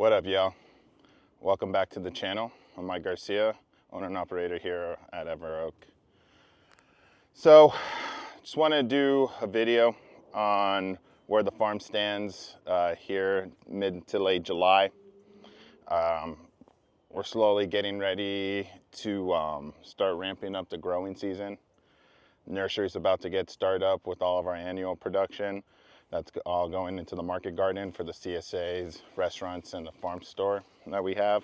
What up, y'all? Welcome back to the channel. I'm Mike Garcia, owner and operator here at Everoak. So, just want to do a video on where the farm stands here mid to late July. We're slowly getting ready to start ramping up the growing season. Nursery's about to get started up with all of our annual production. That's all going into the market garden for the CSAs, restaurants, and the farm store that we have.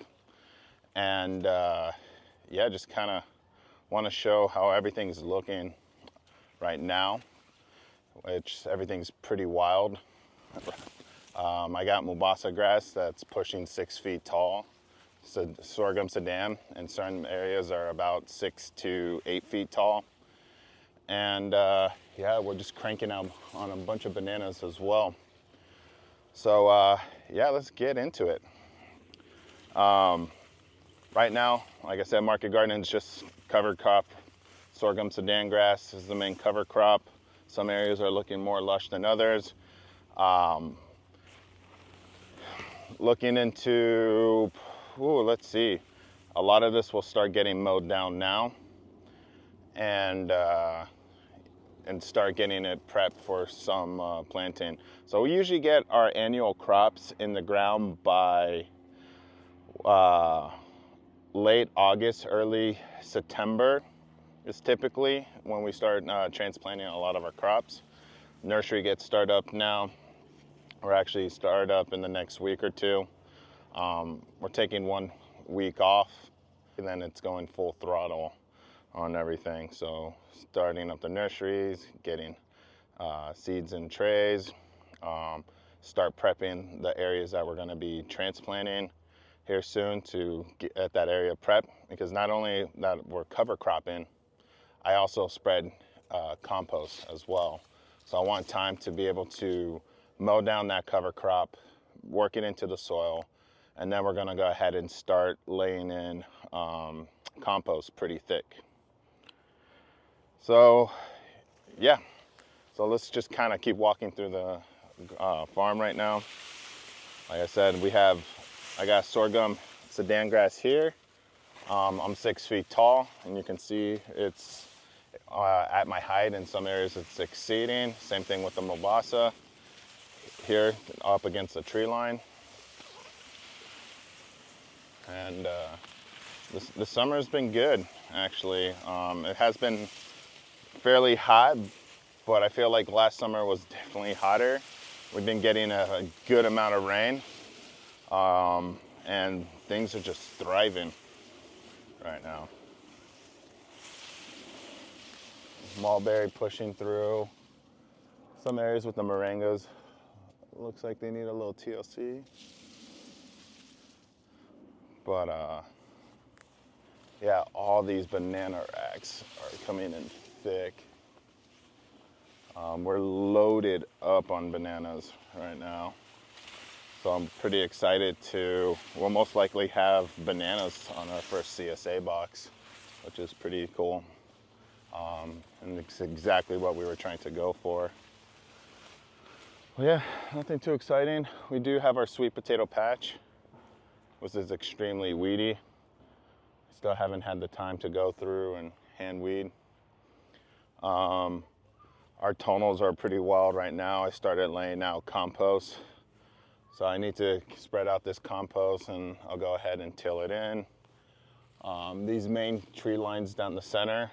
And yeah, just kind of want to show how everything's looking right now, which everything's pretty wild. I got Mombasa grass that's pushing 6 feet tall. So sorghum Sudan in certain areas are about 6 to 8 feet tall. And yeah, we're just cranking out on a bunch of bananas as well. So yeah, let's get into it. Right now, like I said, market garden is just cover crop. Sorghum Sudan grass is the main cover crop. Some areas are looking more lush than others. Looking into, let's see, a lot of this will start getting mowed down now, and start getting it prepped for some planting. So we usually get our annual crops in the ground by late August, early September is typically when we start transplanting a lot of our crops. Nursery gets started up now. We're actually started up in the next week or two. We're taking 1 week off, and then it's going full throttle on everything. So starting up the nurseries, getting seeds in trays, start prepping the areas that we're going to be transplanting here soon to get that area prep, because not only that we're cover cropping, I also spread compost as well. So I want time to be able to mow down that cover crop, work it into the soil, and then we're going to go ahead and start laying in compost pretty thick. So yeah, so let's just kind of keep walking through the farm right now. Like I said, I got sorghum Sudan grass here. I'm 6 feet tall, and you can see it's at my height. In some areas it's exceeding. Same thing with the Mombasa here up against the tree line. And the summer's been good, actually. It has been fairly hot, but I feel like last summer was definitely hotter. We've been getting a good amount of rain, and things are just thriving right now. Mulberry pushing through. Some areas with the morangos, looks like they need a little TLC. But yeah, all these banana racks are coming in thick. We're loaded up on bananas right now. So I'm pretty excited we'll most likely have bananas on our first CSA box, which is pretty cool. And it's exactly what we were trying to go for. Well, yeah, nothing too exciting. We do have our sweet potato patch, which is extremely weedy. Still haven't had the time to go through and hand weed. Our tonals are pretty wild right now. I started laying out compost. So I need to spread out this compost, and I'll go ahead and till it in. These main tree lines down the center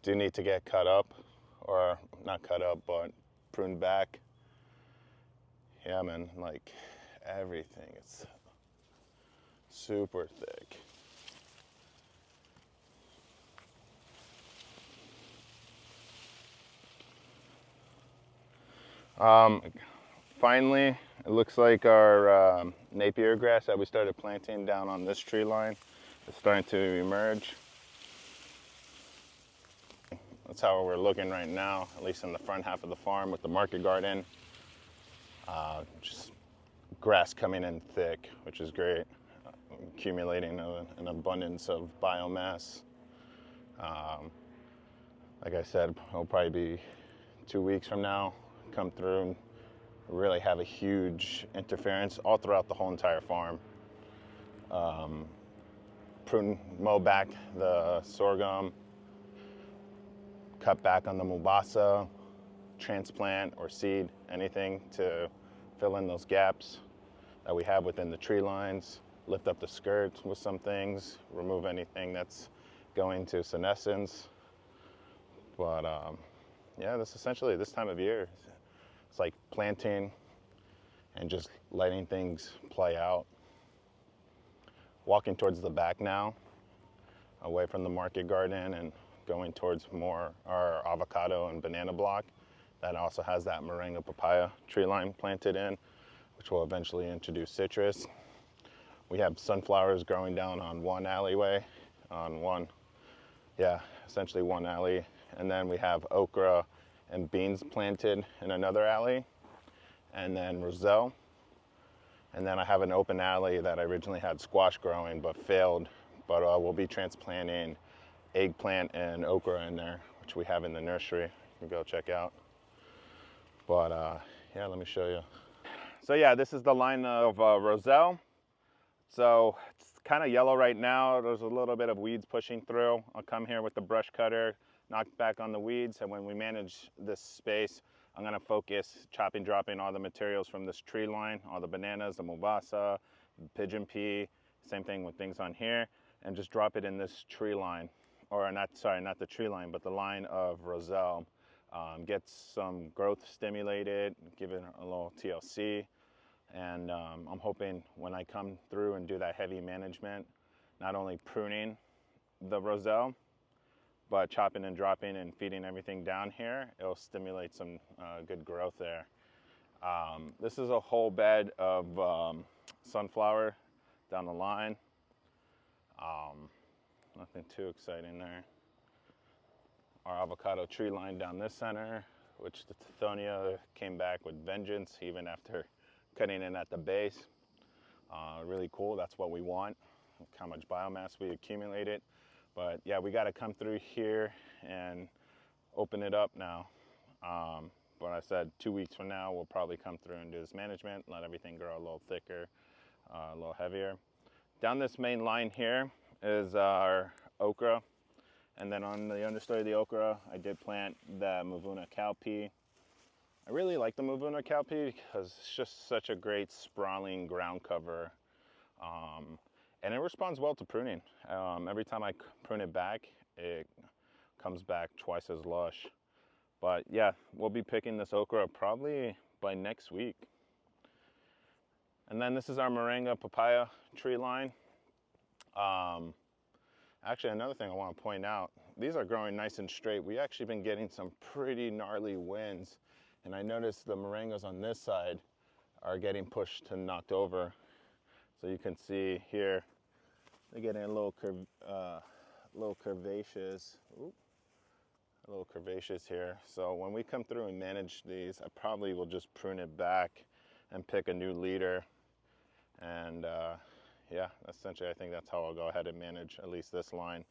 do need to get cut up, or not cut up, but pruned back. Yeah, man, like everything is super thick. Finally, it looks like our Napier grass that we started planting down on this tree line is starting to emerge. That's how we're looking right now, at least in the front half of the farm with the market garden. Just grass coming in thick, which is great. Accumulating an abundance of biomass. Like I said, it'll probably be 2 weeks from now, come through and really have a huge interference all throughout the whole entire farm. Mow back the sorghum, cut back on the mubasa, transplant or seed anything to fill in those gaps that we have within the tree lines, lift up the skirts with some things, remove anything that's going to senescence. But yeah, this essentially this time of year, it's like planting and just letting things play out. Walking towards the back now, away from the market garden and going towards more our avocado and banana block that also has that moringa papaya tree line planted in, which will eventually introduce citrus. We have sunflowers growing down on one alleyway, essentially one alley. And then we have okra and beans planted in another alley, and then roselle. And then I have an open alley that I originally had squash growing but failed, but we'll be transplanting eggplant and okra in there, which we have in the nursery. You can go check out. But yeah, let me show you. So yeah, this is the line of roselle. So it's kind of yellow right now. There's a little bit of weeds pushing through. I'll come here with the brush cutter, knock back on the weeds, and when we manage this space, I'm gonna focus dropping all the materials from this tree line, all the bananas, the mubasa, pigeon pea, same thing with things on here, and just drop it in this tree line, or not the tree line, but the line of roselle. Get some growth stimulated, give it a little TLC, and I'm hoping when I come through and do that heavy management, not only pruning the roselle, but chopping and dropping and feeding everything down here, it'll stimulate some good growth there. This is a whole bed of sunflower down the line. Nothing too exciting there. Our avocado tree line down this center, which the Tithonia came back with vengeance even after cutting in at the base. Really cool, that's what we want. Look how much biomass we accumulated. But yeah, we got to come through here and open it up now. But I said 2 weeks from now, we'll probably come through and do this management, let everything grow a little thicker, a little heavier. Down this main line here is our okra. And then on the understory of the okra, I did plant the Mavuna cowpea. I really like the Mavuna cowpea because it's just such a great sprawling ground cover. And it responds well to pruning. Every time I prune it back, it comes back twice as lush. But yeah, we'll be picking this okra probably by next week. And then this is our moringa papaya tree line. Actually, another thing I want to point out, these are growing nice and straight. We actually been getting some pretty gnarly winds. And I noticed the moringas on this side are getting pushed and knocked over. So you can see here, they're getting a little curvaceous. Ooh, a little curvaceous here. So when we come through and manage these, I probably will just prune it back and pick a new leader. And yeah, essentially I think that's how I'll go ahead and manage at least this line.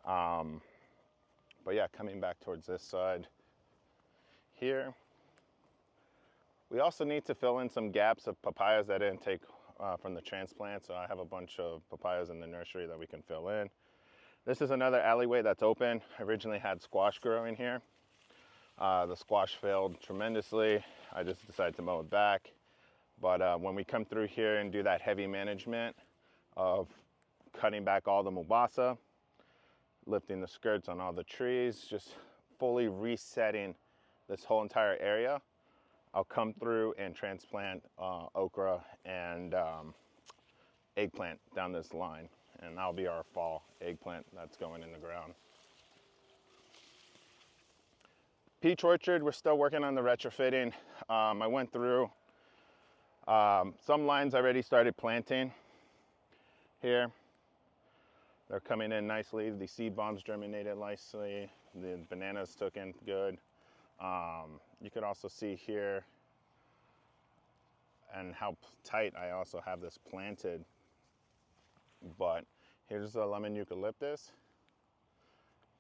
But yeah, coming back towards this side here, we also need to fill in some gaps of papayas that didn't take from the transplant. So I have a bunch of papayas in the nursery that we can fill in. This is another alleyway that's open. I originally had squash growing here. The squash failed tremendously. I just decided to mow it back. But when we come through here and do that heavy management of cutting back all the mubasa, lifting the skirts on all the trees, just fully resetting this whole entire area, I'll come through and transplant okra and eggplant down this line. And that'll be our fall eggplant that's going in the ground. Peach orchard, we're still working on the retrofitting. I went through some lines I already started planting here. They're coming in nicely. The seed bombs germinated nicely. The bananas took in good. You could also see here and how tight I also have this planted. But here's a lemon eucalyptus.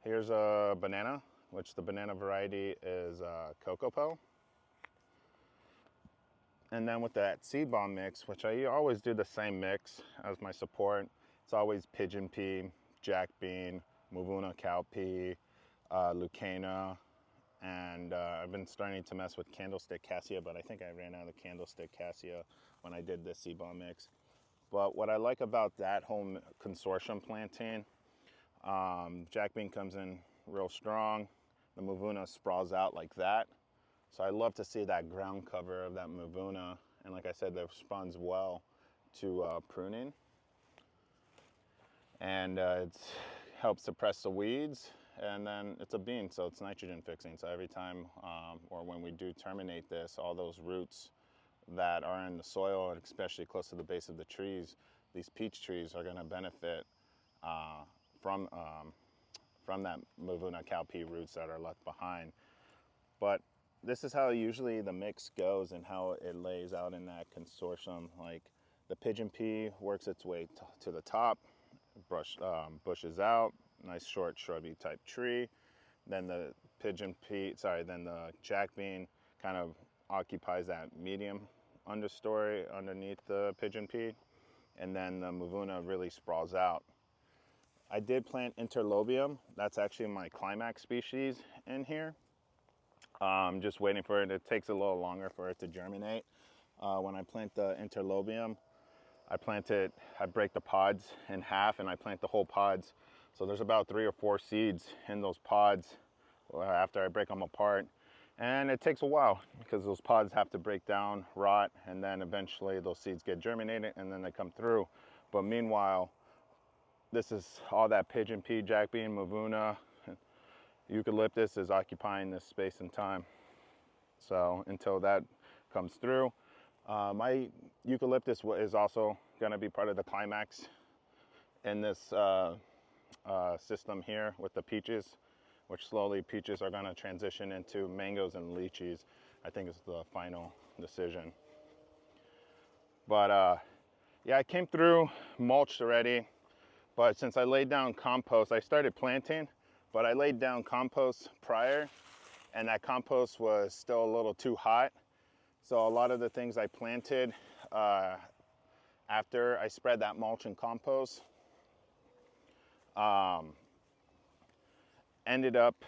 Here's a banana, which the banana variety is Cocopo. And then with that seed bomb mix, which I always do the same mix as my support, it's always pigeon pea, jack bean, Mavuna cowpea, lucana, and I've been starting to mess with candlestick cassia, but I think I ran out of candlestick cassia when I did this seed bomb mix. But what I like about that whole consortium planting, jack bean comes in real strong, the Mavuna sprawls out like that. So I love to see that ground cover of that Mavuna, and like I said, that responds well to pruning, and it helps suppress the weeds. And then it's a bean, so it's nitrogen fixing. So every time, or when we do terminate this, all those roots that are in the soil, and especially close to the base of the trees, these peach trees are going to benefit from that Mavuna cowpea roots that are left behind. But this is how usually the mix goes and how it lays out in that consortium. Like the pigeon pea works its way to the top, bushes out, nice short shrubby type tree. Then the then the jack bean kind of occupies that medium understory underneath the pigeon pea, and then the Mavuna really sprawls out. I did plant interlobium. That's actually my climax species in here. Just waiting for it. It takes a little longer for it to germinate. When I plant the interlobium, I break the pods in half and I plant the whole pods. So there's about 3 or 4 seeds in those pods after I break them apart. And it takes a while because those pods have to break down, rot, and then eventually those seeds get germinated and then they come through. But meanwhile, this is all that pigeon pea, jack bean, Mavuna, eucalyptus is occupying this space and time. So until that comes through, my eucalyptus is also going to be part of the climax in this system here with the peaches, which slowly peaches are going to transition into mangoes and lychees. I think it's the final decision. But yeah, I came through mulched already, but since I laid down compost, I started planting, but I laid down compost prior, and that compost was still a little too hot. So a lot of the things I planted after I spread that mulch and compost ended up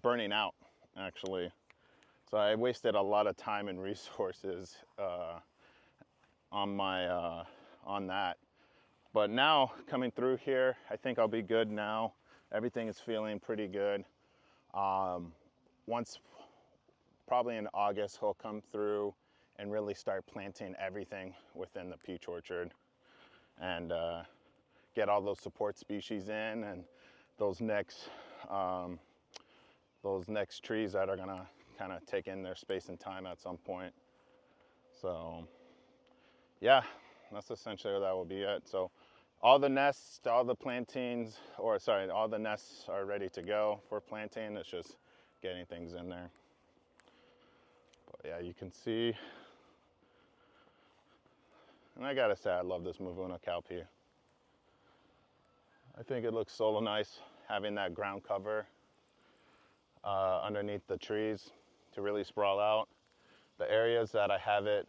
burning out, actually. So I wasted a lot of time and resources on that. But now coming through here, I think I'll be good now. Everything is feeling pretty good. Once, probably in August, he'll come through and really start planting everything within the peach orchard and get all those support species in, and those next trees that are gonna kind of take in their space and time at some point. So yeah, that's essentially what that will be it. So all the nests, all the nests are ready to go for planting. It's just getting things in there. But yeah, you can see. And I gotta say, I love this Mavuna cowpea. I think it looks so nice having that ground cover underneath the trees to really sprawl out. The areas that I have it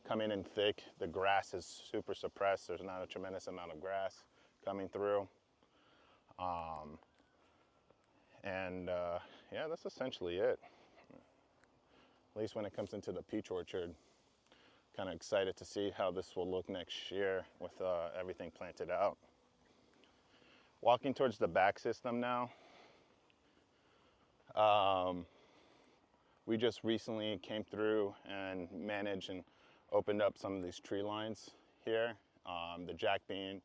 coming in thick, the grass is super suppressed. There's not a tremendous amount of grass coming through. Yeah, that's essentially it. At least when it comes into the peach orchard. Kind of excited to see how this will look next year with everything planted out. Walking towards the back system now. We just recently came through and managed and opened up some of these tree lines here. The jack bean,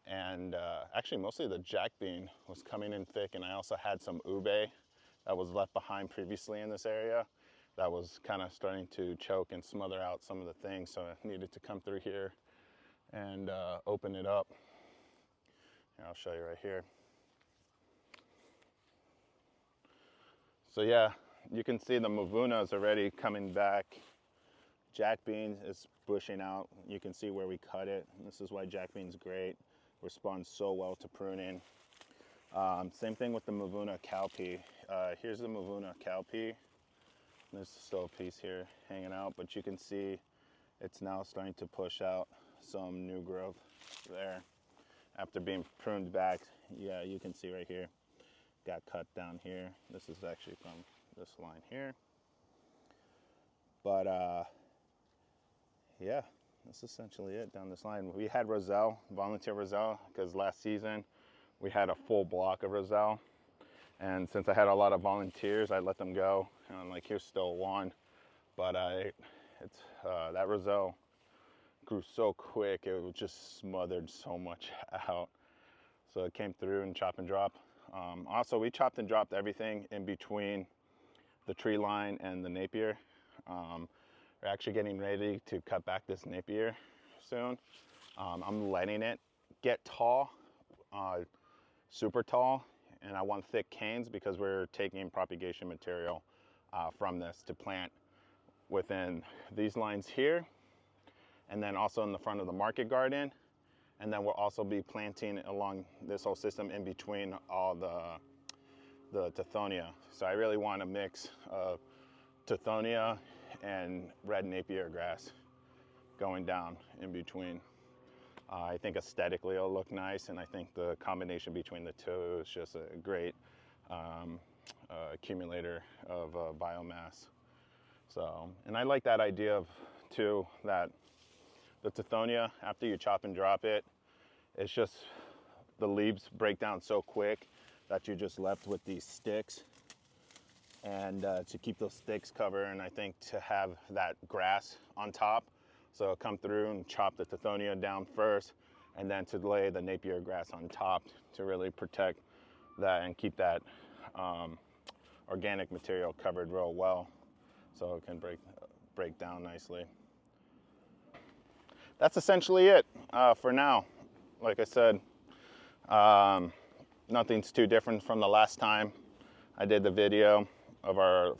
and actually mostly the jack bean was coming in thick, and I also had some ube that was left behind previously in this area that was kind of starting to choke and smother out some of the things, so I needed to come through here and open it up. Here, I'll show you right here. So yeah, you can see the Mavuna is already coming back. Jack bean is bushing out. You can see where we cut it. This is why jack bean's great. Responds so well to pruning. Same thing with the Mavuna cowpea. Here's the Mavuna cowpea. There's still a piece here hanging out, but you can see it's now starting to push out some new growth there. After being pruned back, yeah, you can see right here, got cut down here. This is actually from this line here. But yeah, that's essentially it down this line. We had Roselle, volunteer Roselle, because last season we had a full block of Roselle. And since I had a lot of volunteers, I let them go. And I'm like, here's still one. But that Roselle grew so quick, it was just smothered so much out. So it came through and chop and drop. Also, we chopped and dropped everything in between the tree line and the Napier. We're actually getting ready to cut back this Napier soon. I'm letting it get tall, super tall, and I want thick canes because we're taking propagation material from this to plant within these lines here, and then also in the front of the market garden. And then we'll also be planting along this whole system in between all the Tithonia. So I really want a mix of Tithonia and red Napier grass going down in between. I think aesthetically it'll look nice, and I think the combination between the two is just a great accumulator of biomass. So, and I like that idea of too, that the Tithonia, after you chop and drop it, it's just the leaves break down so quick that you're just left with these sticks. And to keep those sticks covered, and I think to have that grass on top, so come through and chop the Tithonia down first, and then to lay the Napier grass on top to really protect that and keep that organic material covered real well, so it can break down nicely. That's essentially it for now. Like I said, nothing's too different from the last time I did the video of our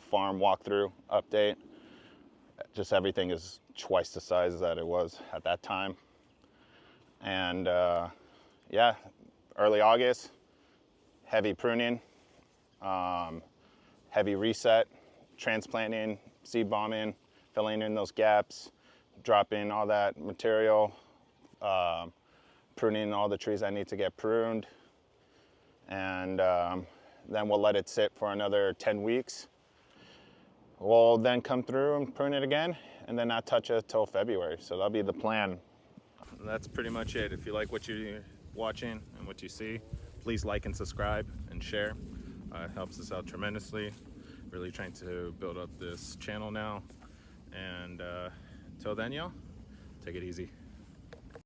farm walkthrough update. Just everything is twice the size that it was at that time. And yeah, early August, heavy pruning, heavy reset, transplanting, seed bombing, filling in those gaps, dropping all that material, pruning all the trees that need to get pruned, and then we'll let it sit for another 10 weeks. We'll then come through and prune it again, and then not touch it till February. So that'll be the plan. That's pretty much it. If you like what you're watching and what you see, please like and subscribe and share. It helps us out tremendously. Really trying to build up this channel now. And until then, y'all, take it easy.